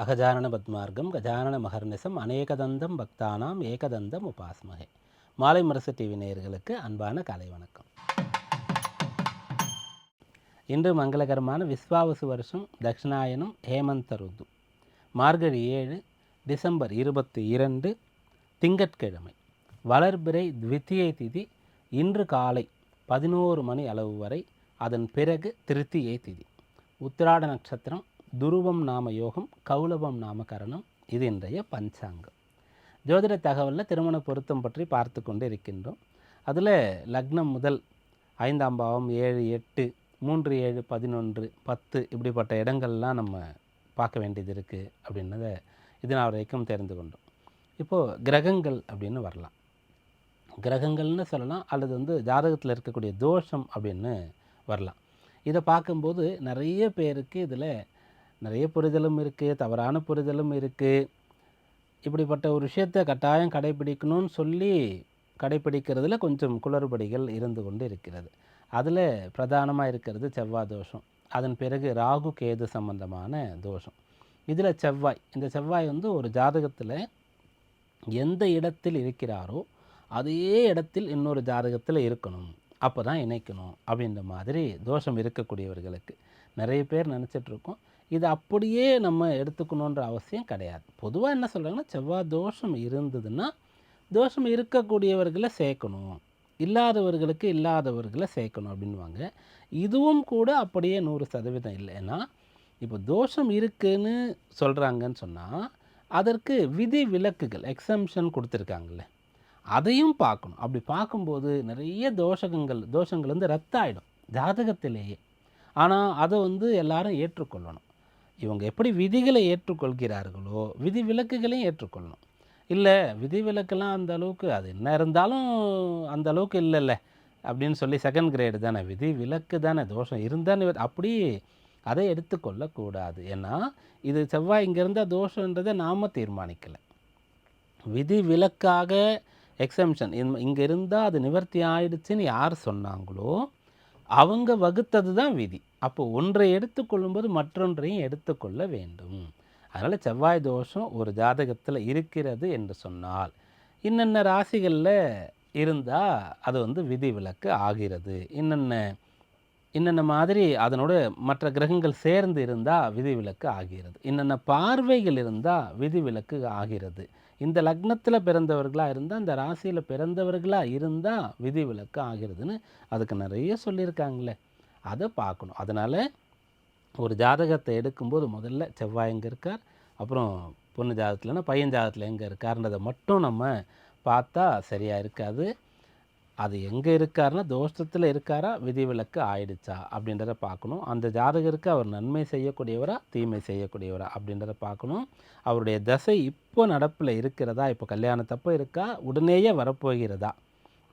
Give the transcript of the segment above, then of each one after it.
அகஜானன பத்மார்க்கம் கஜானன மகர்நிசம் அநேகதந்தம் பக்தானாம் ஏகதந்தம் உபாஸ்மகே. மாலை முரசு டிவி நேயர்களுக்கு அன்பான காலை வணக்கம். இன்று மங்களகரமான விஸ்வாவசு வருஷம் தட்சிணாயனம் ஹேமந்த ருது மார்கழி 7 டிசம்பர் 22 திங்கட்கிழமை வளர்பிறை த்வித்தியை திதி. இன்று காலை 11 மணி அளவு வரை, அதன் பிறகு திருத்தியை திதி. உத்திராட நட்சத்திரம், துருவம் நாம யோகம், கௌலபம் நாம கரணம். இது இன்றைய பஞ்சாங்கம். ஜோதிட தகவலில் திருமண பொருத்தம் பற்றி பார்த்து கொண்டு இருக்கின்றோம். அதில் லக்னம் முதல் 5ஆம் பாவம், 7, 8, 3, 7, 11, 10 இப்படிப்பட்ட இடங்கள்லாம் நம்ம பார்க்க வேண்டியது இருக்குது அப்படின்னத இது நான் வரைக்கும் தெரிந்து கொண்டோம். இப்போது கிரகங்கள் அப்படின்னு வரலாம். கிரகங்கள்னு சொல்லலாம், அல்லது ஜாதகத்தில் இருக்கக்கூடிய தோஷம் அப்படின்னு வரலாம். இதை பார்க்கும்போது நிறைய பேருக்கு இதில் நிறைய புரிதலும் இருக்குது, தவறான புரிதலும் இருக்குது. இப்படிப்பட்ட ஒரு விஷயத்தை கட்டாயம் கடைப்பிடிக்கணும்னு சொல்லி கடைப்பிடிக்கிறதுல கொஞ்சம் குளறுபடிகள் இருந்து கொண்டு இருக்கிறது. அதில் பிரதானமாக இருக்கிறது செவ்வாய் தோஷம். அதன் பிறகு ராகு கேது சம்பந்தமான தோஷம். இதில் இந்த செவ்வாய் ஒரு ஜாதகத்தில் எந்த இடத்தில் இருக்கிறாரோ அதே இடத்தில் இன்னொரு ஜாதகத்தில் இருக்கணும், அப்போ தான் இணைக்கணும் அப்படின்ற மாதிரி தோஷம் இருக்கக்கூடியவர்களுக்கு நிறைய பேர் நினச்சிட்ருக்கோம். இது அப்படியே நம்ம எடுத்துக்கணுன்ற அவசியம் கிடையாது. பொதுவாக என்ன சொல்கிறாங்கன்னா, செவ்வாய் தோஷம் இருந்ததுன்னா தோஷம் இருக்கக்கூடியவர்களை சேர்க்கணும், இல்லாதவர்களுக்கு இல்லாதவர்களை சேர்க்கணும் அப்படின்வாங்க. இதுவும் கூட அப்படியே 100% இல்லை. ஏன்னா இப்போ தோஷம் இருக்குன்னு சொல்கிறாங்கன்னு சொன்னால் அதற்கு விதி விலக்குகள், எக்ஸம்ஷன் கொடுத்துருக்காங்கல்ல, அதையும் பார்க்கணும். அப்படி பார்க்கும்போது நிறைய தோஷங்கள் ரத்து ஆகிடும் ஜாதகத்திலேயே. ஆனால் அதை எல்லாரும் ஏற்றுக்கொள்ளணும். இவங்க எப்படி விதிகளை ஏற்றுக்கொள்கிறார்களோ விதி விலக்குகளையும் ஏற்றுக்கொள்ளணும். இல்லை விதி விலக்கெல்லாம் அந்த அளவுக்கு, அது என்ன இருந்தாலும் அந்த அளவுக்கு இல்லைல்ல அப்படின்னு சொல்லி செகண்ட் கிரேடு தானே, விதி விலக்கு தானே, தோஷம் இருந்தான்னு அப்படி அதை எடுத்துக்கொள்ளக்கூடாது. ஏன்னா இது செவ்வாய் இங்கே இருந்தால் தோஷன்றதை நாம் தீர்மானிக்கலை. விதி விலக்காக எக்ஸம்ஷன் இங்கே இருந்தால் அது நிவர்த்தி ஆயிடுச்சுன்னு யார் சொன்னாங்களோ அவங்க வகுத்தது தான் விதி. அப்போ ஒன்றை எடுத்துக்கொள்ளும்போது மற்றொன்றையும் எடுத்துக்கொள்ள வேண்டும். அதனால் செவ்வாய் தோஷம் ஒரு ஜாதகத்தில் இருக்கிறது என்று சொன்னால் இன்னென்ன ராசிகளில் இருந்தால் அது விதி விலக்கு ஆகிறது, இன்னென்ன மாதிரி அதனோட மற்ற கிரகங்கள் சேர்ந்து இருந்தால் விதிவிலக்கு ஆகிறது, இன்னென்ன பார்வைகள் இருந்தால் விதிவிலக்கு ஆகிறது, இந்த லக்னத்தில் பிறந்தவர்களாக இருந்தால், இந்த ராசியில் பிறந்தவர்களாக இருந்தால் விதிவிலக்கு ஆகிறதுன்னு அதுக்கு நிறைய சொல்லியிருக்காங்களே, அதை பார்க்கணும். அதனால் ஒரு ஜாதகத்தை எடுக்கும்போது முதல்ல செவ்வாய் எங்கே இருக்கார், அப்புறம் பொண்ணு ஜாதகத்தில்னா பையன் ஜாதகத்தில் எங்கே இருக்காருன்றதை மட்டும் நம்ம பார்த்தா சரியாக இருக்காது. அது எங்கே இருக்காருன்னா தோஷத்தில் இருக்காரா, விதிவிலக்கு ஆயிடுச்சா அப்படின்றத பார்க்கணும். அந்த ஜாதகருக்கு அவர் நன்மை செய்யக்கூடியவரா தீமை செய்யக்கூடியவரா அப்படின்றத பார்க்கணும். அவருடைய தசை இப்போ நடப்பில் இருக்கிறதா, இப்போ கல்யாணத்தப்போ இருக்கா, உடனேயே வரப்போகிறதா,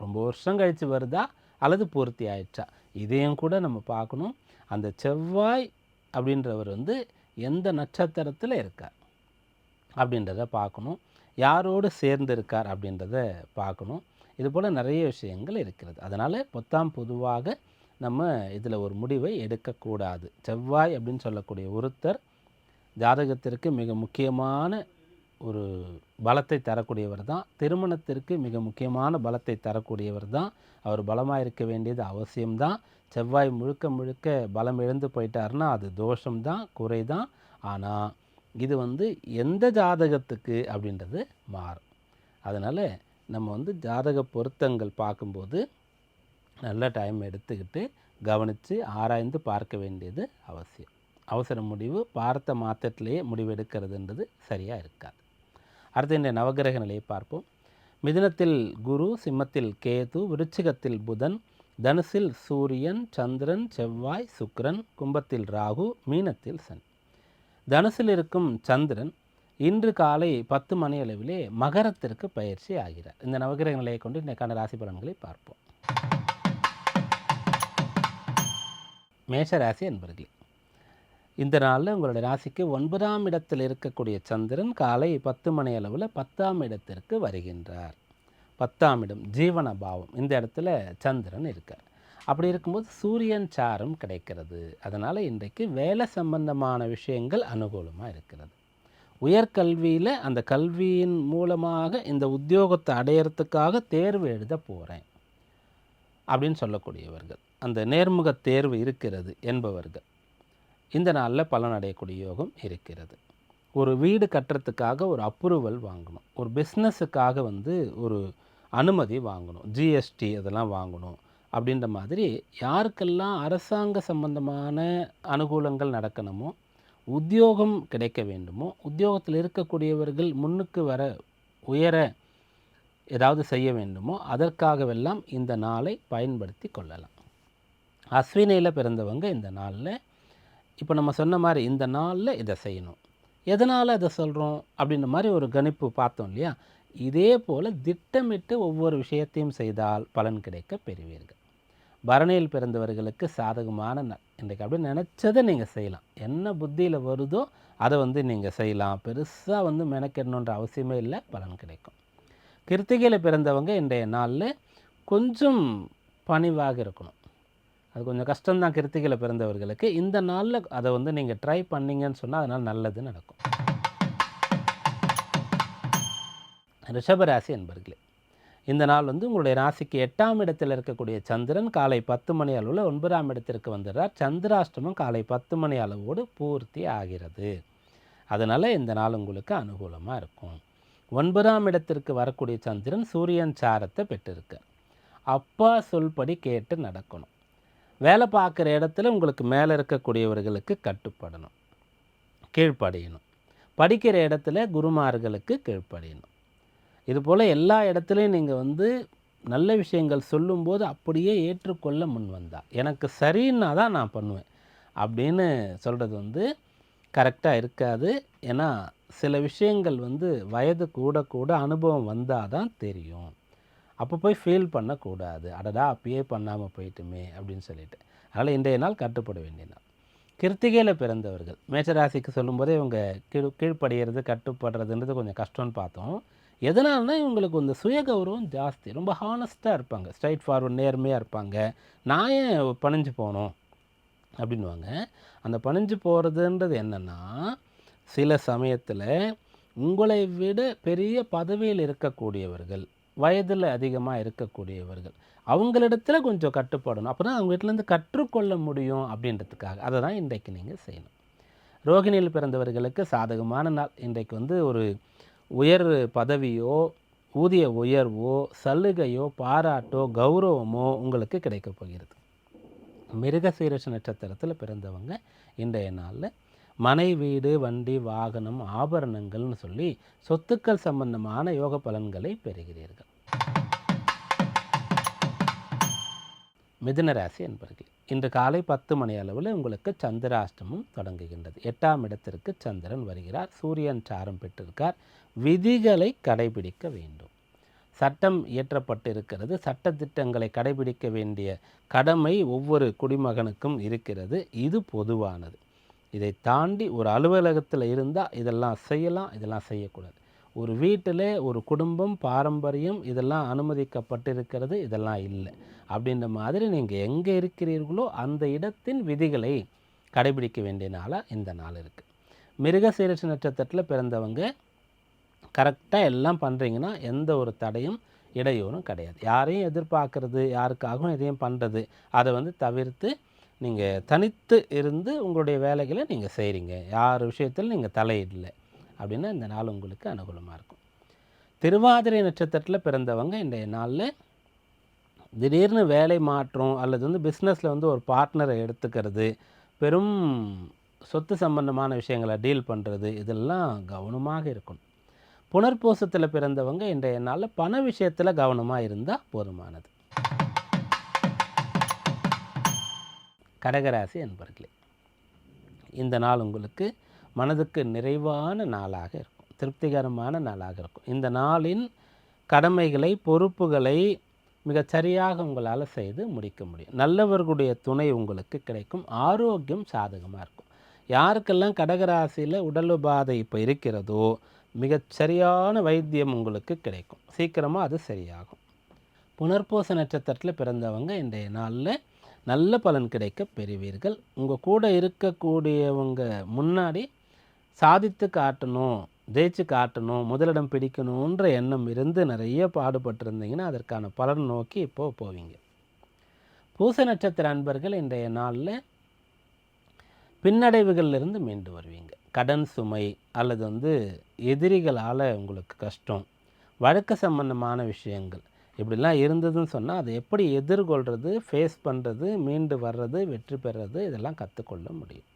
ரொம்ப வருஷம் கழித்து வருதா, அல்லது பூர்த்தி ஆயிடுச்சா, இதையும் கூட நம்ம பார்க்கணும். அந்த செவ்வாய் அப்படின்றவர் எந்த நட்சத்திரத்தில் இருக்கார் அப்படின்றத பார்க்கணும். யாரோடு சேர்ந்து இருக்கார் அப்படின்றத பார்க்கணும். இதுபோல் நிறைய விஷயங்கள் இருக்கிறது. அதனால் பொதுவாக நம்ம இதில் ஒரு முடிவை எடுக்கக்கூடாது. செவ்வாய் அப்படின்னு சொல்லக்கூடிய ஒருத்தர் ஜாதகத்திற்கு மிக முக்கியமான ஒரு பலத்தை தரக்கூடியவர் தான், திருமணத்திற்கு மிக முக்கியமான பலத்தை தரக்கூடியவர் தான். அவர் பலமாக இருக்க வேண்டியது அவசியம்தான். செவ்வாய் முழுக்க முழுக்க பலம் இழந்து போயிட்டார்னா அது தோஷம்தான், குறை தான். ஆனால் இது எந்த ஜாதகத்துக்கு அப்படின்றது மாறும். அதனால் நம்ம ஜாதக பொருத்தங்கள் பார்க்கும்போது நல்ல டைம் எடுத்துக்கிட்டு கவனித்து ஆராய்ந்து பார்க்க வேண்டியது அவசியம். அவசர முடிவு பார்த்த மாத்திரத்திலேயே முடிவு எடுக்கிறதுன்றது சரியாக இருக்காது. அடுத்து இந்த நவகிரக நிலையை பார்ப்போம். மிதுனத்தில் குரு, சிம்மத்தில் கேது, விருச்சிகத்தில் புதன், தனுசில் சூரியன், சந்திரன், செவ்வாய், சுக்கிரன், கும்பத்தில் ராகு, மீனத்தில் சனி. தனுசில் இருக்கும் சந்திரன் இன்று காலை 10 மணி அளவிலே மகரத்திற்கு பயிற்சி ஆகிறார். இந்த நவகிரக நிலையை கொண்டு இன்றைக்கான ராசி பலன்களை பார்ப்போம். மேஷ ராசி என்பர்களே, இந்த நாளில் உங்களுடைய ராசிக்கு 9ஆம் இடத்தில் இருக்கக்கூடிய சந்திரன் காலை 10 மணி அளவில் 10ஆம் இடத்திற்கு வருகின்றார். 10ஆம் இடம் ஜீவன பாவம், இந்த இடத்துல சந்திரன் இருக்கார். அப்படி இருக்கும்போது சூரியன் சாரம் கிடைக்கிறது. அதனால் இன்றைக்கு வேலை சம்பந்தமான விஷயங்கள் அனுகூலமாக இருக்கிறது. உயர்கல்வியில் அந்த கல்வியின் மூலமாக இந்த உத்தியோகத்தை அடையிறதுக்காக தேர்வு எழுத போகிறேன் அப்படின்னு சொல்லக்கூடியவர்கள், அந்த நேர்முக தேர்வு இருக்கிறது என்பவர்கள் இந்த நாளில் பலன் அடையக்கூடிய யோகம் இருக்கிறது. ஒரு வீடு கட்டுறதுக்காக ஒரு அப்ரூவல் வாங்கணும், ஒரு பிஸ்னஸுக்காக ஒரு அனுமதி வாங்கணும், ஜிஎஸ்டி அதெல்லாம் வாங்கணும் அப்படின்ற மாதிரி யாருக்கெல்லாம் அரசாங்க சம்பந்தமான அனுகூலங்கள் நடக்கணுமோ, உத்தியோகம் கிடைக்க வேண்டுமோ, உத்தியோகத்தில் இருக்கக்கூடியவர்கள் முன்னுக்கு வர உயர ஏதாவது செய்ய வேண்டுமோ, அதற்காகவெல்லாம் இந்த நாளை பயன்படுத்தி கொள்ளலாம். அஸ்வினியில் பிறந்தவங்க இந்த நாளில் இப்போ நம்ம சொன்ன மாதிரி இந்த நாளில் இதை செய்யணும். எதனால் அதை சொல்கிறோம் அப்படின்ற மாதிரி ஒரு கணிப்பு பார்த்தோம் இல்லையா? இதே போல் திட்டமிட்டு ஒவ்வொரு விஷயத்தையும் செய்தால் பலன் கிடைக்க பெறுவீர்கள். பரணியில் பிறந்தவர்களுக்கு சாதகமான இன்றைக்கு அப்படி நினச்சதை நீங்கள் செய்யலாம். என்ன புத்தியில் வருதோ அதை நீங்கள் செய்யலாம். பெருசாக மெனக்கெடணுன்ற அவசியமே இல்லை, பலன் கிடைக்கும். கிருத்திகையில் பிறந்தவங்க இன்றைய நாளில் கொஞ்சம் பணிவாக இருக்கணும். அது கொஞ்சம் கஷ்டம்தான் கிருத்திகையில் பிறந்தவர்களுக்கு. இந்த நாளில் அதை நீங்கள் ட்ரை பண்ணிங்கன்னு சொன்னால் அதனால் நல்லது நடக்கும். ரிஷபராசி என்பர்களே, இந்த நாள் உங்களுடைய ராசிக்கு 8ஆம் இடத்தில் இருக்கக்கூடிய சந்திரன் காலை 10 மணி அளவில் 9ஆம் இடத்திற்கு வந்துடுறார். சந்திராஷ்டமம் காலை 10 மணி அளவோடு பூர்த்தி ஆகிறது. அதனால் இந்த நாள் உங்களுக்கு அனுகூலமாக இருக்கும். 9ஆம் இடத்திற்கு வரக்கூடிய சந்திரன் சூரியன் சாரத்தை பெற்றிருக்கார். அப்பா சொல்படி கேட்டு நடக்கணும். வேலை பார்க்குற இடத்துல உங்களுக்கு மேலே இருக்கக்கூடியவர்களுக்கு கட்டுப்படணும், கீழ்ப்படியணும். படிக்கிற இடத்துல குருமார்களுக்கு கீழ்ப்படியணும். இதுபோல் எல்லா இடத்துலையும் நீங்கள் நல்ல விஷயங்கள் சொல்லும்போது அப்படியே ஏற்றுக்கொள்ள முன் வந்தால், எனக்கு சரின்னா தான் நான் பண்ணுவேன் அப்படின்னு சொல்கிறது கரெக்டாக இருக்காது. ஏன்னா சில விஷயங்கள் வயது கூட கூட அனுபவம் வந்தால் தான் தெரியும். அப்போ போய் ஃபீல் பண்ணக்கூடாது, அடடா அப்பயே பண்ணாமல் போயிட்டுமே அப்படின்னு சொல்லிட்டு. அதனால் இன்றைய நாள் கட்டுப்பட வேண்டிய நாள். கிருத்திகையில் பிறந்தவர்கள் மேஷராசிக்கு சொல்லும்போதே இவங்க கீழ்ப்படுகிறது கட்டுப்படுறதுன்றது கொஞ்சம் கஷ்டம்னு பார்த்தோம். எதனால்னா இவங்களுக்கு சுய கௌரவம் ஜாஸ்தி, ரொம்ப ஹானஸ்ட்டாக இருப்பாங்க, ஸ்ட்ரைட் ஃபார்வர்ட் நேர்மையாக இருப்பாங்க. நான் ஏன் பணிஞ்சு போகணும் அப்படின்வாங்க. அந்த பணிஞ்சு போகிறதுன்றது என்னென்னா, சில சமயத்தில் உங்களை விட பெரிய பதவியில் இருக்கக்கூடியவர்கள், வயதில் அதிகமாக இருக்கக்கூடியவர்கள், அவங்களிடத்துல கொஞ்சம் கட்டுப்படணும். அப்போ தான் அவங்க வீட்டிலேருந்து கற்றுக்கொள்ள முடியும் அப்படின்றதுக்காக அதை தான் இன்றைக்கு நீங்கள் செய்யணும். ரோகிணியில் பிறந்தவர்களுக்கு சாதகமான நாள். இன்றைக்கு ஒரு உயர் பதவியோ, ஊதிய உயர்வோ, சலுகையோ, பாராட்டோ, கௌரவமோ உங்களுக்கு கிடைக்கப் போகிறது. மிருகசீரிஷ நட்சத்திரத்தில் பிறந்தவங்க இன்றைய நாளில் மனை, வீடு, வண்டி, வாகனம், ஆபரணங்கள்னு சொல்லி சொத்துக்கள் சம்பந்தமான யோக பலன்களை பெறுகிறீர்கள். மிதுன ராசி என்பர்கள், இன்று காலை 10 மணி அளவில் உங்களுக்கு சந்திராஷ்டமம் தொடங்குகின்றது. 8ஆம் இடத்திற்கு சந்திரன் வருகிறார். சூரியன் சாரம் பெற்றிருக்கார். விதிகளை கடைபிடிக்க வேண்டும். சட்டம் இயற்றப்பட்டிருக்கிறது. சட்டத்திட்டங்களை கடைபிடிக்க வேண்டிய கடமை ஒவ்வொரு குடிமகனுக்கும் இருக்கிறது. இது பொதுவானது. இதை தாண்டி ஒரு அலுவலகத்தில் இருந்தால் இதெல்லாம் செய்யலாம், இதெல்லாம் செய்யக்கூடாது. ஒரு வீட்டில் ஒரு குடும்பம், பாரம்பரியம் இதெல்லாம் அனுமதிக்கப்பட்டிருக்கிறது, இதெல்லாம் இல்லை அப்படின்ற மாதிரி நீங்கள் எங்கே இருக்கிறீர்களோ அந்த இடத்தின் விதிகளை கடைபிடிக்க வேண்டிய நாளாக இந்த நாள் இருக்குது. மிருகசீரிஷ நட்சத்திரத்தில் பிறந்தவங்க கரெக்டாக எல்லாம் பண்ணுறீங்கன்னா எந்த ஒரு தடையும் இடையூறும் கிடையாது. யாரையும் எதிர்பார்க்கறது, யாருக்காகவும் எதையும் பண்ணுறது அதை தவிர்த்து நீங்கள் தனித்து இருந்து உங்களுடைய வேலைகளை நீங்கள் செய்கிறீங்க. யார் விஷயத்தில் நீங்கள் தலையிடலை அப்படின்னா இந்த நாள் உங்களுக்கு அனுகூலமாக இருக்கும். திருவாதிரை நட்சத்திரத்தில் பிறந்தவங்க இன்றைய நாளில் திடீர்னு வேலை மாற்றம் அல்லது பிஸ்னஸில் ஒரு பார்ட்னரை எடுத்துக்கிறது, பெரும் சொத்து சம்பந்தமான விஷயங்களை டீல் பண்ணுறது, இதெல்லாம் கவனமாக இருக்கணும். புனர்பூசத்தில் பிறந்தவங்க இன்றைய நாளில் பண விஷயத்தில் கவனமாக இருந்தால் போதுமானது. கடகராசி என்பர்களே, இந்த நாள் உங்களுக்கு மனதுக்கு நிறைவான நாளாக இருக்கும், திருப்திகரமான நாளாக இருக்கும். இந்த நாளின் கடமைகளை, பொறுப்புகளை மிகச்சரியாக உங்களால் செய்து முடிக்க முடியும். நல்லவர்களுடைய துணை உங்களுக்கு கிடைக்கும். ஆரோக்கியம் சாதகமாக இருக்கும். யாருக்கெல்லாம் கடகராசியில் உடல் உபாதை இப்போ இருக்கிறதோ மிகச்சரியான வைத்தியம் உங்களுக்கு கிடைக்கும். சீக்கிரமாக அது சரியாகும். புனர்பூச நட்சத்திரத்தில் பிறந்தவங்க இன்றைய நாளில் நல்ல பலன் கிடைக்க பெறுவீர்கள். உங்கள் கூட இருக்கக்கூடியவங்க முன்னாடி சாதித்து காட்டணும் ஜெயிச்சு காட்டணும், முதலிடம் பிடிக்கணுன்ற எண்ணம் இருந்து நிறைய பாடுபட்டிருந்தீங்கன்னா அதற்கான பலன் நோக்கி இப்போது போவீங்க. பூச நட்சத்திர அன்பர்கள் இன்றைய நாளில் பின்னடைவுகளிலிருந்து மீண்டு வருவீங்க. கடன் சுமை அல்லது எதிரிகளால் உங்களுக்கு கஷ்டம், வழக்கு சம்பந்தமான விஷயங்கள் இப்படிலாம் இருந்ததுன்னு சொன்னால் அதை எப்படி எதிர்கொள்கிறது, ஃபேஸ் பண்ணுறது, மீண்டு வர்றது, வெற்றி பெறுறது, இதெல்லாம் கற்றுக்கொள்ள முடியும்.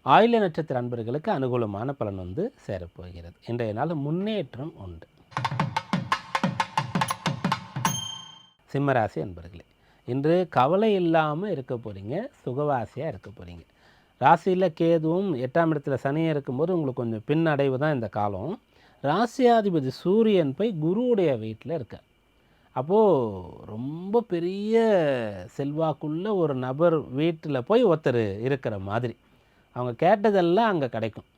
ஆயில்ய நட்சத்திர அன்பர்களுக்கு அனுகூலமான பலன் சேரப்போகிறது. இன்றைய நாள் முன்னேற்றம் உண்டு. சிம்மராசி அன்பர்களே, இன்று கவலை இல்லாமல் இருக்க போகிறீங்க, சுகவாசியாக இருக்க போகிறீங்க. ராசியில் கேதுவும் 8ஆம் இடத்துல சனியாக இருக்கும்போது உங்களுக்கு கொஞ்சம் பின்னடைவு தான் இந்த காலம். ராசியாதிபதி சூரியன் போய் குருவுடைய வீட்டில் இருக்கார். அப்போது ரொம்ப பெரிய செல்வாக்குள்ள ஒரு நபர் வீட்டில் போய் ஒருத்தர் இருக்கிற மாதிரி அவங்க கேட்டதெல்லாம் அங்கே கிடைக்கும்.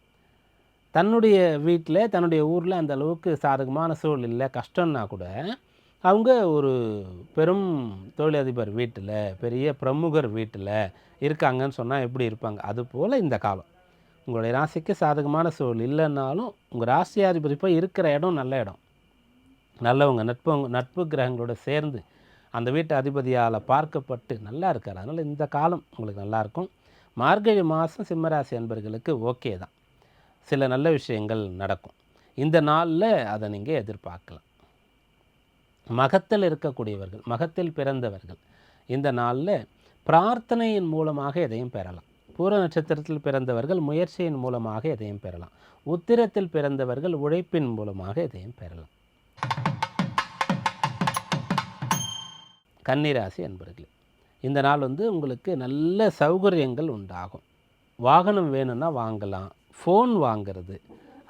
தன்னுடைய வீட்டில் தன்னுடைய ஊரில் அந்த அளவுக்கு சாதகமான சூழல் இல்லை, கஷ்டம்னா கூட அவங்க ஒரு பெரும் தொழிலதிபர் வீட்டில், பெரிய பிரமுகர் வீட்டில் இருக்காங்கன்னு சொன்னால் எப்படி இருப்பாங்க? அதுபோல் இந்த காலம் உங்களுடைய ராசிக்கு சாதகமான சூழல் இல்லைன்னாலும் உங்கள் ராசியாதிபதி போய் இருக்கிற இடம் நல்ல இடம், நல்லவங்க நட்பு கிரகங்களோடு சேர்ந்து அந்த வீட்டு அதிபதியால் பார்க்கப்பட்டு நல்லா இருக்கார். அதனால் இந்த காலம் உங்களுக்கு நல்லாயிருக்கும். மார்கழி மாதம் சிம்மராசி அன்பர்களுக்கு ஓகே தான், சில நல்ல விஷயங்கள் நடக்கும். இந்த நாளில் அதை நீங்கள் எதிர்பார்க்கலாம். மகத்தில் இருக்கக்கூடியவர்கள், மகத்தில் பிறந்தவர்கள் இந்த நாளில் பிரார்த்தனையின் மூலமாக எதையும் பெறலாம். பூர நட்சத்திரத்தில் பிறந்தவர்கள் முயற்சியின் மூலமாக எதையும் பெறலாம். உத்திரத்தில் பிறந்தவர்கள் உழைப்பின் மூலமாக எதையும் பெறலாம். கன்னிராசி அன்பர்களே, இந்த நாள் உங்களுக்கு நல்ல சௌகரியங்கள் உண்டாகும். வாகனம் வேணும்னா வாங்கலாம், ஃபோன் வாங்கிறது,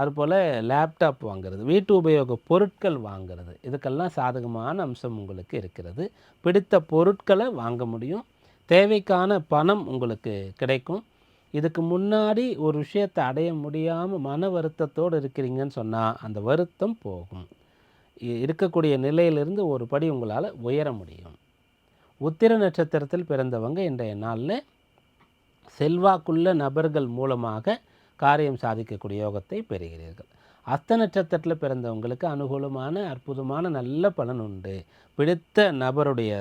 அதுபோல் லேப்டாப் வாங்கிறது, வீட்டு உபயோக பொருட்கள் வாங்கிறது, இதுக்கெல்லாம் சாதகமான அம்சம் உங்களுக்கு இருக்கிறது. பிடித்த பொருட்களை வாங்க முடியும். தேவைக்கான பணம் உங்களுக்கு கிடைக்கும். இதுக்கு முன்னாடி ஒரு விஷயத்தை அடைய முடியாமல் மன வருத்தத்தோடு இருக்கிறீங்கன்னு சொன்னால் அந்த வருத்தம் போகும். இருக்கக்கூடிய நிலையிலிருந்து ஒரு படி உங்களால் உயர முடியும். உத்திர நட்சத்திரத்தில் பிறந்தவங்க இன்றைய நாளில் செல்வாக்குள்ள நபர்கள் மூலமாக காரியம் சாதிக்கக்கூடிய யோகத்தை பெறுகிறீர்கள். அஸ்த நட்சத்திரத்தில் பிறந்தவங்களுக்கு அனுகூலமான அற்புதமான நல்ல பலன் உண்டு. பிடித்த நபருடைய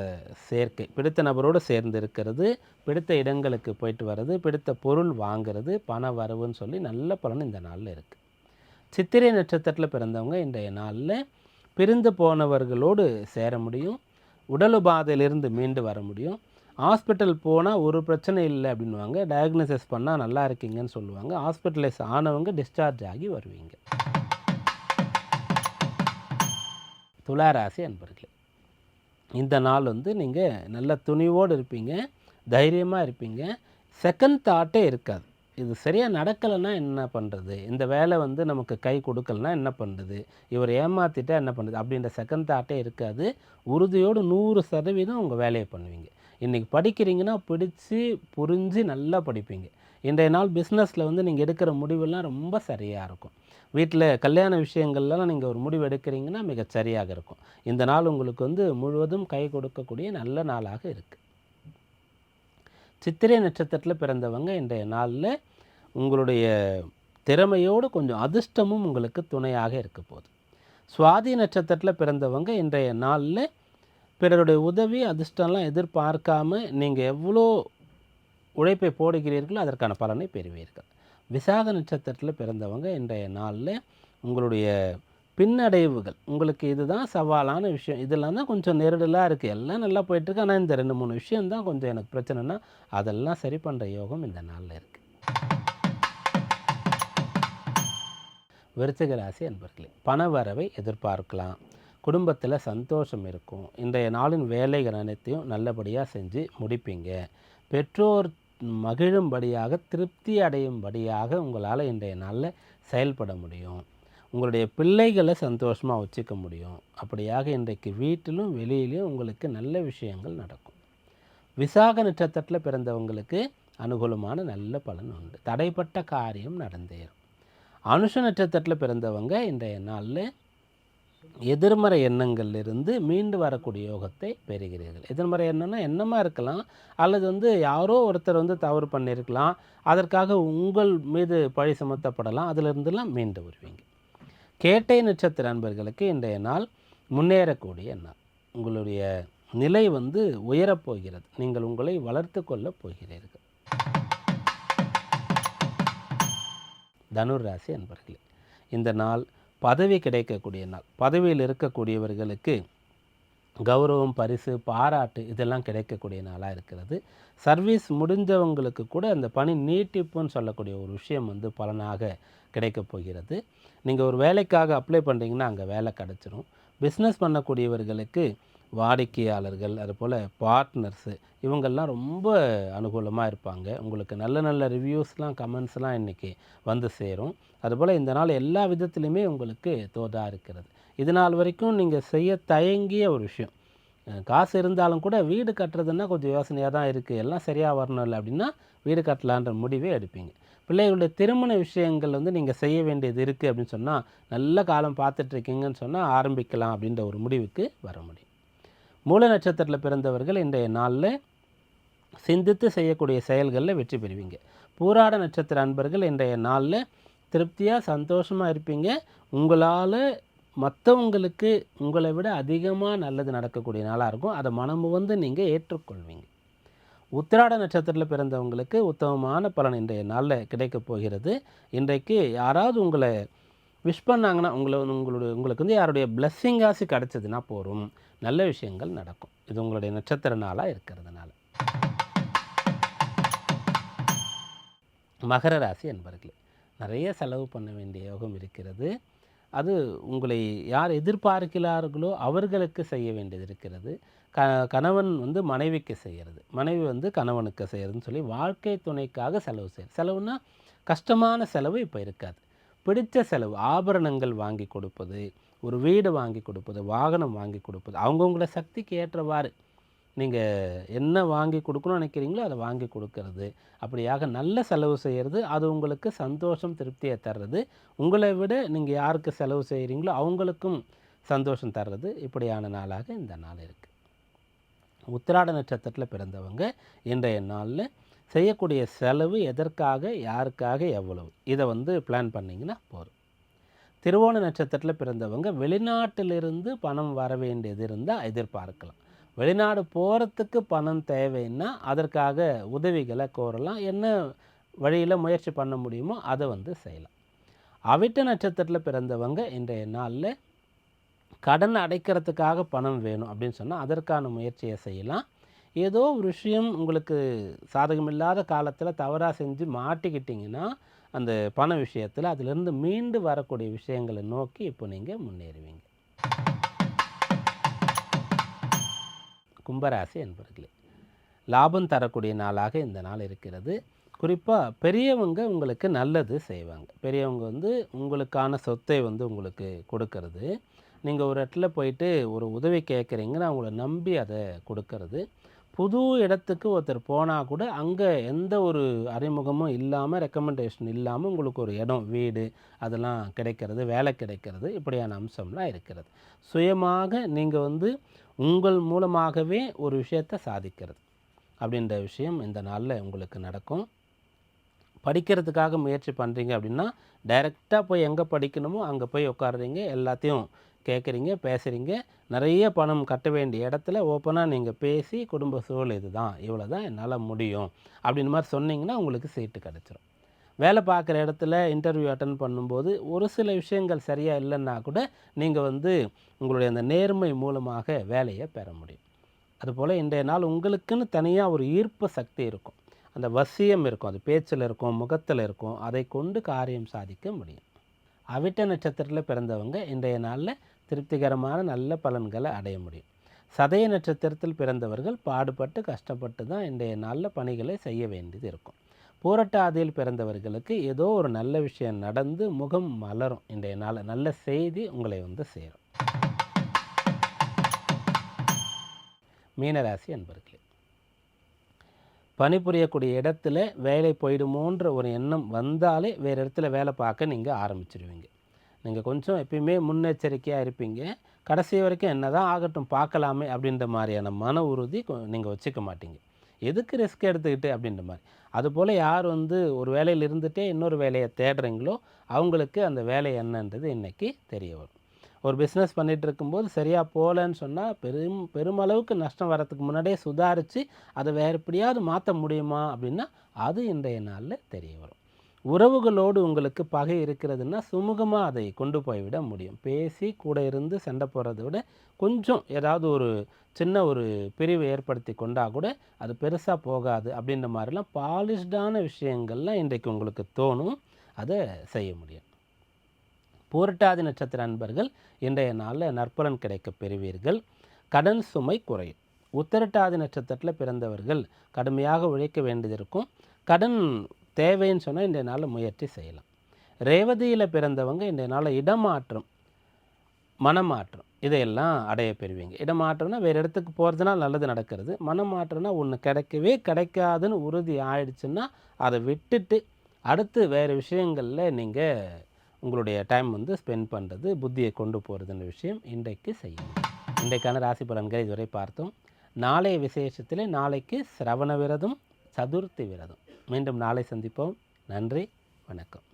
சேர்க்கை, பிடித்த நபரோடு சேர்ந்து இருக்கிறது, பிடித்த இடங்களுக்கு போயிட்டு வர்றது, பிடித்த பொருள் வாங்கிறது, பண வரவுன்னு சொல்லி நல்ல பலன் இந்த நாளில் இருக்குது. சித்திரை நட்சத்திரத்தில் பிறந்தவங்க இன்றைய நாளில் பிரிந்து போனவர்களோடு சேர முடியும். உடல் உபாதையிலிருந்து மீண்டு வர முடியும். ஹாஸ்பிட்டல் போனால் ஒரு பிரச்சனை இல்லை அப்படின்வாங்க, டயக்னோசிஸ் பண்ணால் நல்லா இருக்கீங்கன்னு சொல்லுவாங்க. ஹாஸ்பிட்டலைஸ் ஆனவங்க டிஸ்சார்ஜ் ஆகி வருவீங்க. துளாராசி அன்பர்களே, இந்த நாள் நீங்கள் நல்ல துணிவோடு இருப்பீங்க, தைரியமாக இருப்பீங்க. செகண்ட் தாட்டே இருக்காது. இது சரியாக நடக்கலைன்னா என்ன பண்ணுறது, இந்த வேலை நமக்கு கை கொடுக்கலன்னா என்ன பண்ணுறது, இவர் ஏமாற்றிட்டா என்ன பண்ணுறது அப்படின்ற செகண்ட் தாட்டே இருக்காது. உறுதியோடு 100% உங்கள் வேலையை பண்ணுவீங்க. இன்றைக்கி படிக்கிறீங்கன்னா பிடிச்சி புரிஞ்சு நல்லா படிப்பீங்க. இன்றைய நாள் பிஸ்னஸில் நீங்கள் எடுக்கிற முடிவெல்லாம் ரொம்ப சரியாக இருக்கும். வீட்டில் கல்யாண விஷயங்கள்லாம் நீங்கள் ஒரு முடிவு எடுக்கிறீங்கன்னா மிகச்சரியாக இருக்கும். இந்த நாள் உங்களுக்கு முழுவதும் கை கொடுக்கக்கூடிய நல்ல நாளாக இருக்குது. சித்திரை நட்சத்திரத்தில் பிறந்தவங்க இன்றைய நாளில் உங்களுடைய திறமையோடு கொஞ்சம் அதிர்ஷ்டமும் உங்களுக்கு துணையாக இருக்க போகுது. சுவாதி நட்சத்திரத்தில் பிறந்தவங்க இன்றைய நாளில் பிறருடைய உதவி அதிர்ஷ்டம்லாம் எதிர்பார்க்காம நீங்கள் எவ்வளோ உழைப்பை போடுகிறீர்களோ அதற்கான பலனை பெறுவீர்கள். விசாக நட்சத்திரத்தில் பிறந்தவங்க இன்றைய நாளில் உங்களுடைய பின்னடைவுகள், உங்களுக்கு இதுதான் சவாலான விஷயம், இதெல்லாம் தான் கொஞ்சம் நெருடலாக இருக்குது, எல்லாம் நல்லா போயிட்டுருக்கு, ஆனால் இந்த 2-3 விஷயந்தான் கொஞ்சம் எனக்கு பிரச்சனைனா அதெல்லாம் சரி பண்ணுற யோகம் இந்த நாளில் இருக்குது. விருச்சிக ராசி அன்பர்களே, பண வரவை எதிர்பார்க்கலாம். குடும்பத்தில் சந்தோஷம் இருக்கும். இன்றைய நாளின் வேலைகள் அனைத்தையும் நல்லபடியாக செஞ்சு முடிப்பீங்க. பெற்றோர் மகிழும்படியாக, திருப்தி அடையும்படியாக உங்களால் இன்றைய நாளில் செயல்பட முடியும். உங்களுடைய பிள்ளைகளை சந்தோஷமாக வச்சுக்க முடியும். அப்படியாக இன்றைக்கு வீட்டிலும் வெளியிலையும் உங்களுக்கு நல்ல விஷயங்கள் நடக்கும். விசாக நட்சத்திரத்தில் பிறந்தவங்களுக்கு அனுகூலமான நல்ல பலன் உண்டு. தடைப்பட்ட காரியம் நடந்தேறும். அனுஷ நட்சத்திரத்தில் பிறந்தவங்க இன்றைய நாளில் எதிர்மறை எண்ணங்களிலிருந்து மீண்டு வரக்கூடிய யோகத்தை பெறுகிறீர்கள். எதிர்மறை எண்ணம்னா எண்ணமாக இருக்கலாம், அல்லது யாரோ ஒருத்தர் தவறு பண்ணியிருக்கலாம், அதற்காக உங்கள் மீது பழி சுமத்தப்படலாம், அதிலிருந்துலாம் மீண்டு வருவீங்க. கேட்டை நட்சத்திர அன்பர்களுக்கு இன்றைய நாள் முன்னேறக்கூடிய நாள். உங்களுடைய நிலை உயரப்போகிறது. நீங்கள் உங்களை வளர்த்து கொள்ளப் போகிறீர்கள். தனுர் ராசி அன்பர்களே, இந்த நாள் பதவி கிடைக்கக்கூடிய நாள். பதவியில் இருக்கக்கூடியவர்களுக்கு கௌரவம், பரிசு, பாராட்டு இதெல்லாம் கிடைக்கக்கூடிய நாளாக இருக்கிறது. சர்வீஸ் முடிஞ்சவங்களுக்கு கூட அந்த பணி நீட்டிப்புன்னு சொல்லக்கூடிய ஒரு விஷயம் பலனாக கிடைக்கப் போகிறது. நீங்கள் ஒரு வேலைக்காக அப்ளை பண்ணுறீங்கன்னா அங்கே வேலை கிடச்சிரும். பிஸ்னஸ் பண்ணக்கூடியவர்களுக்கு வாடிக்கையாளர்கள், அதுபோல் பார்ட்னர்ஸு இவங்கெல்லாம் ரொம்ப அனுகூலமாக இருப்பாங்க. உங்களுக்கு நல்ல நல்ல ரிவ்யூஸ்லாம், கமெண்ட்ஸ்லாம் இன்றைக்கி சேரும். அதுபோல் இந்த நாள் எல்லா விதத்துலையுமே உங்களுக்கு தோதாக இருக்கிறது. இது நாள் வரைக்கும் நீங்கள் செய்ய தயங்கிய ஒரு விஷயம், காசு இருந்தாலும் கூட வீடு கட்டுறதுன்னா கொஞ்சம் யோசனையாக தான் இருக்குது, எல்லாம் சரியாக வரணும் இல்லை அப்படின்னா வீடு கட்டலான்ற முடிவே எடுப்பீங்க. பிள்ளைகளுடைய திருமண விஷயங்கள் நீங்கள் செய்ய வேண்டியது இருக்குது அப்படின்னு சொன்னால், நல்ல காலம் பார்த்துட்ருக்கீங்கன்னு சொன்னால் ஆரம்பிக்கலாம் அப்படின்ற ஒரு முடிவுக்கு வர முடியும். மூல நட்சத்திரத்தில் பிறந்தவர்கள் இன்றைய நாளில் சிந்தித்து செய்யக்கூடிய செயல்களில் வெற்றி பெறுவீங்க. பூராட நட்சத்திர அன்பர்கள் இன்றைய நாளில் திருப்தியாக சந்தோஷமாக இருப்பீங்க. உங்களால் மற்றவங்களுக்கு உங்களை விட அதிகமாக நல்லது நடக்கக்கூடிய நாளாக இருக்கும். அதை மனமுவந்து நீங்கள் ஏற்றுக்கொள்வீங்க. உத்திராட நட்சத்திரத்தில் பிறந்தவங்களுக்கு உத்தமமான பலன் இன்றைய நாளில் கிடைக்கப் போகிறது. இன்றைக்கு யாராவது உங்களை விஷ் பண்ணாங்கன்னா, உங்களுக்கு யாருடைய பிளஸ்ஸிங்காசி கிடச்சதுன்னா போகும், நல்ல விஷயங்கள் நடக்கும். இது உங்களுடைய நட்சத்திர நாளாக இருக்கிறதுனால. மகர ராசி என்பர்களே, நிறைய செலவு பண்ண வேண்டிய யோகம் இருக்கிறது. அது உங்களை யார் எதிர்பார்க்கிறார்களோ அவர்களுக்கு செய்ய வேண்டியது இருக்கிறது. கணவன் மனைவிக்கு செய்கிறது, மனைவி கணவனுக்கு செய்கிறதுன்னு சொல்லி வாழ்க்கை துணைக்காக செலவு செய்கிறது. செலவுன்னா கஷ்டமான செலவு இப்போ இருக்காது. பிடித்த செலவு, ஆபரணங்கள் வாங்கி கொடுப்பது, ஒரு வீடு வாங்கி கொடுப்பது, வாகனம் வாங்கி கொடுப்பது, அவங்கவுங்கள சக்திக்கு ஏற்றவாறு நீங்கள் என்ன வாங்கி கொடுக்கணும்னு நினைக்கிறீங்களோ அதை வாங்கி கொடுக்கறது, அப்படியாக நல்ல செலவு செய்கிறது. அது உங்களுக்கு சந்தோஷம், திருப்தியை தர்றது. உங்களை விட நீங்கள் யாருக்கு செலவு செய்கிறீங்களோ அவங்களுக்கும் சந்தோஷம் தர்றது. இப்படியான நாளாக இந்த நாள் இருக்குது. உத்திராட நட்சத்திரத்தில் பிறந்தவங்க இன்றைய நாளில் செய்யக்கூடிய செலவு எதற்காக, யாருக்காக, எவ்வளவு, இதை பிளான் பண்ணிங்கன்னா போதும். திருவோண நட்சத்திரத்தில் பிறந்தவங்க வெளிநாட்டிலிருந்து பணம் வர வேண்டியது இருந்தால் எதிர்பார்க்கலாம். வெளிநாடு போகிறதுக்கு பணம் தேவைன்னா அதற்காக உதவிகளை கோரலாம். என்ன வழியில் முயற்சி பண்ண முடியுமோ அதை செய்யலாம். அவிட்ட நட்சத்திரத்தில் பிறந்தவங்க இன்றைய நாளில் கடன் அடைக்கிறதுக்காக பணம் வேணும் அப்படின்னு சொன்னால் அதற்கான முயற்சியை செய்யலாம். ஏதோ ஒரு விஷயம் உங்களுக்கு சாதகமில்லாத காலத்தில் தவறாக செஞ்சு மாட்டிக்கிட்டிங்கன்னா அந்த பண விஷயத்தில் அதிலிருந்து மீண்டு வரக்கூடிய விஷயங்களை நோக்கி இப்போ நீங்கள் முன்னேறுவீங்க. கும்பராசி என்பர்களே, லாபம் தரக்கூடிய நாளாக இந்த நாள் இருக்கிறது. குறிப்பாக பெரியவங்க உங்களுக்கு நல்லது செய்வாங்க. பெரியவங்க உங்களுக்கான சொத்தை உங்களுக்கு கொடுக்கறது, நீங்கள் ஒரு இடத்துல போயிட்டு ஒரு உதவி கேட்குறீங்கன்னா அவங்கள நம்பி அதை கொடுக்கறது, புது இடத்துக்கு ஒருத்தர் போனால் கூட அங்கே எந்த ஒரு அறிமுகமும் இல்லாமல், ரெக்கமெண்டேஷன் இல்லாமல் உங்களுக்கு ஒரு இடம், வீடு அதெல்லாம் கிடைக்கிறது, வேலை கிடைக்கிறது, இப்படியான அம்சம்லாம் இருக்கிறது. சுயமாக நீங்கள் உங்கள் மூலமாகவே ஒரு விஷயத்தை சாதிக்கிறது அப்படின்ற விஷயம் இந்த நாளில் உங்களுக்கு நடக்கும். படிக்கிறதுக்காக முயற்சி பண்ணுறீங்க அப்படின்னா டைரெக்டாக போய் எங்கே படிக்கணுமோ அங்கே போய் உட்காடுறீங்க, எல்லாத்தையும் கேட்குறீங்க, பேசுகிறீங்க. நிறைய பணம் கட்ட வேண்டிய இடத்துல ஓப்பனாக நீங்கள் பேசி குடும்ப சூழல் இது தான், இவ்வளோ தான் என்னால் முடியும் அப்படின்னு மாதிரி சொன்னீங்கன்னா உங்களுக்கு சீட்டு கிடச்சிரும். வேலை பார்க்குற இடத்துல இன்டர்வியூ அட்டன் பண்ணும்போது ஒரு சில விஷயங்கள் சரியாக இல்லைன்னா கூட நீங்கள் உங்களுடைய அந்த நேர்மை மூலமாக வேலையை பெற முடியும். அதுபோல் இன்றைய நாள் உங்களுக்குன்னு தனியாக ஒரு ஈர்ப்பு சக்தி இருக்கும், அந்த வசியம் இருக்கும், அது பேச்சில் இருக்கும், முகத்தில் இருக்கும், அதை கொண்டு காரியம் சாதிக்க முடியும். அவிட்ட நட்சத்திரத்தில் பிறந்தவங்க இன்றைய நாளில் திருப்திகரமான நல்ல பலன்களை அடைய முடியும். சதய நட்சத்திரத்தில் பிறந்தவர்கள் பாடுபட்டு கஷ்டப்பட்டு தான் இன்றைய நாளில் பணிகளை செய்ய வேண்டியது இருக்கும். பூரட்டாதியில் பிறந்தவர்களுக்கு ஏதோ ஒரு நல்ல விஷயம் நடந்து முகம் மலரும். இன்றைய நாள் நல்ல செய்தி உங்களை சேரும். மீனராசி அன்பர்களே, பணிபுரியக்கூடிய இடத்துல வேலை போயிடுமோன்ற ஒரு எண்ணம் வந்தாலே வேறு இடத்துல வேலை பார்க்க நீங்கள் ஆரம்பிச்சிடுவீங்க. நீங்கள் கொஞ்சம் எப்பயுமே முன்னெச்சரிக்கையாக இருப்பீங்க. கடைசி வரைக்கும் என்ன தான் ஆகட்டும் பார்க்கலாமே அப்படின்ற மாதிரியான மன உறுதி நீங்கள் வச்சுக்க மாட்டீங்க. எதுக்கு ரிஸ்க் எடுத்துக்கிட்டு அப்படின்ற மாதிரி. அதுபோல் யார் வந்து ஒரு வேலையில் இருந்துகிட்டே இன்னொரு வேலையை தேடுறீங்களோ அவங்களுக்கு அந்த வேலை என்னன்றது இன்றைக்கி தெரிய வரும். ஒரு பிஸ்னஸ் பண்ணிகிட்டு இருக்கும்போது சரியாக போகலன்னு சொன்னால் பெருமளவுக்கு நஷ்டம் வரத்துக்கு முன்னாடியே சுதாரித்து அதை வேறு எப்படியாவது மாற்ற முடியுமா அப்படின்னா அது இன்றைய நாளில் தெரிய வரும். உறவுகளோடு உங்களுக்கு பகை இருக்கிறதுனா சுமூகமாக அதை கொண்டு போய்விட முடியும். பேசி கூட இருந்து சண்டை போடுறத விட கொஞ்சம் ஏதாவது ஒரு சின்ன ஒரு பிரிவு ஏற்படுத்தி கொண்டால் கூட அது பெருசாக போகாது அப்படின்ற மாதிரிலாம் பாலிஷ்டான விஷயங்கள்லாம் இன்றைக்கு உங்களுக்கு தோணும். அதை செய்ய முடியும். பூரட்டாதி நட்சத்திர அன்பர்கள் இன்றைய நாளில் நற்பலன் கிடைக்க பெறுவீர்கள். கடன் சுமை குறையும். உத்திரட்டாதி நட்சத்திரத்தில் பிறந்தவர்கள் கடுமையாக உழைக்க வேண்டியது கடன் தேவைன்னு சொன்னால் இன்றைய நாளில் முயற்சி செய்யலாம். ரேவதியில் பிறந்தவங்க இன்றைய நாளில் இடமாற்றம், மனமாற்றம் இதையெல்லாம் அடைய பெறுவீங்க. இடமாற்றம்னா வேறு இடத்துக்கு போகிறதுனால நல்லது நடக்கிறது. மனமாற்றம்னா ஒன்று கிடைக்கவே கிடைக்காதுன்னு உறுதி ஆயிடுச்சுன்னா அதை விட்டுட்டு அடுத்து வேறு விஷயங்களில் நீங்கள் உங்களுடைய டைம் வந்து ஸ்பெண்ட் பண்ணுறது, புத்தியை கொண்டு போகிறதுன்ற விஷயம் இன்றைக்கு செய்யணும். இன்றைக்கான ராசி பலன்களை இதுவரை பார்த்தோம். நாளைய விசேஷத்தில் நாளைக்கு சிரவண விரதம், சதுர்த்தி விரதம். மீண்டும் நாளை சந்திப்போம். நன்றி, வணக்கம்.